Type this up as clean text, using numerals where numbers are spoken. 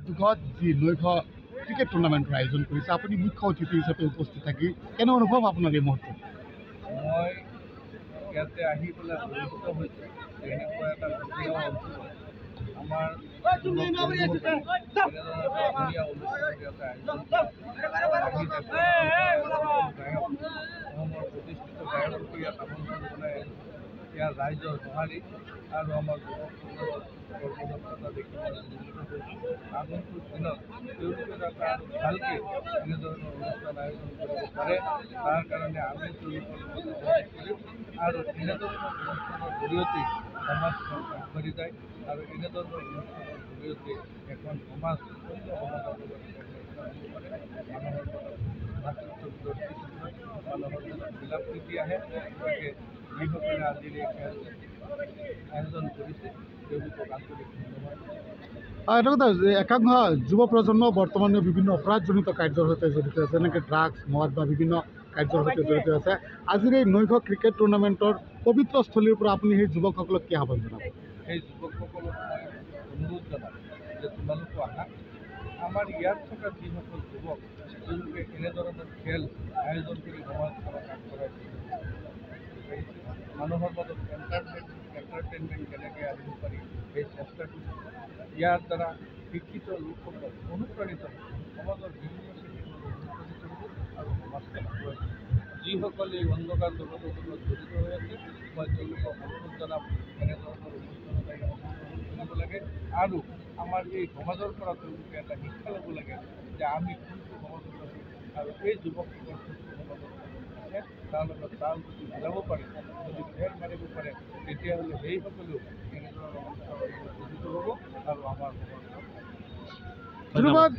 উদ্যোগত যি নৈশ ক্ৰিকেট টুৰ্ণামেণ্টৰ আয়োজন কৰিছে আপুনি মুখ্য অতিথি হিচাপে উপস্থিত থাকি কেনে অনুভৱ আপোনাৰ এই মুহূৰ্তত? মই ইয়াতে আহি পেলাই অভিভূত হৈছোঁ যে এনেকুৱা এটা ধুনীয়া অঞ্চলত আমাৰ ধুনীয়া অনুষ্ঠান ইয়াতে আয়োজন গায়ক অসমৰ প্ৰতিষ্ঠিত গায়ককো ইয়াত আমন্ত্ৰণ জনাই ইয়াৰ ৰাইজৰ সঁহাৰি আৰু আমাৰ যুৱকসকলৰ কৰ্মদক্ষতা দেখি আগন্তুক দিনত তেওঁলোকে যাতে আৰু ভালকৈ এনেধৰণৰ অনুষ্ঠান আয়োজন কৰিব পাৰে তাৰ কাৰণে আমি তেওঁলোকৰ লগত সহযোগ কৰিম আৰু এনেধৰণৰ অনুষ্ঠানৰ জৰিয়তে সমাজখন আগবাঢ়ি যায় আৰু এনেধৰণৰ অনুষ্ঠানৰ জৰিয়তে এখন সমাজ অন্য সমাজৰ লগত পাৰে মানুহৰ ভাতৃত্ববোধৰ মানুহৰ মিলা প্ৰীতি আহে গতিকে যিসকলে আজিৰ এই খেল আয়োজন কৰিছে তেওঁলোকক আন্তৰিক ধন্যবাদ। এটা কথা একাংশ যুৱ প্ৰজন্ম বৰ্তমানে বিভিন্ন অপৰাধজনিত কাৰ্যৰ সৈতে জড়িত আছে, যেনেকৈ ড্ৰাগছ মদ বা বিভিন্ন কাৰ্যৰ সৈতে জড়িত আছে। আজিৰ এই নৈশ ক্ৰিকেট টুৰ্ণামেণ্টৰ পবিত্ৰ স্থলীৰ পৰা আপুনি সেই যুৱকসকলক কি আহ্বান জনাব? সেই যুৱকসকলক মই অনুৰোধ জনাম যে তোমালোকো আহা। আমাৰ ইয়াত থকা যিসকল যুৱক তেওঁলোকে এনেধৰণৰ খেল আয়োজন কৰি সমাজখনক আগবঢ়াই মানুহৰ মাজত এণ্টাৰটেইনমেণ্ট কেনেকৈ আনিব পাৰি সেই চেষ্টাটো ইয়াৰ দ্বাৰা শিক্ষিত লোকসকল অনুপ্ৰাণিত সমাজৰ বিভিন্ন শ্ৰেণীৰ অনুপ্ৰাণিত হ'ব আৰু সমাজখন আগুৱাই যিসকলে এই অন্ধকাৰ জগতৰ লগত জড়িত হৈ আছে মই তেওঁলোকক অনুৰোধ জনাম এনেধৰণৰ অনুষ্ঠানত আহি অংশগ্ৰহণ কৰিব লাগে আৰু আমাৰ এই সমাজৰ পৰা তেওঁলোকে এটা শিক্ষা ল'ব লাগে যে আমি কোনটো সমাজত আছোঁ আৰু এই যুৱকসকল কোনটো সমাজত আছে তাৰ লগত তাল যদি মিলাব পাৰে যদি ফেৰ মাৰিব পাৰে তেতিয়াহ'লে সেইসকলেও এনেধৰণৰ অনুষ্ঠানৰ লগত জড়িত হ'ব আৰু আমাৰ সমাজখন ধন্যবাদ।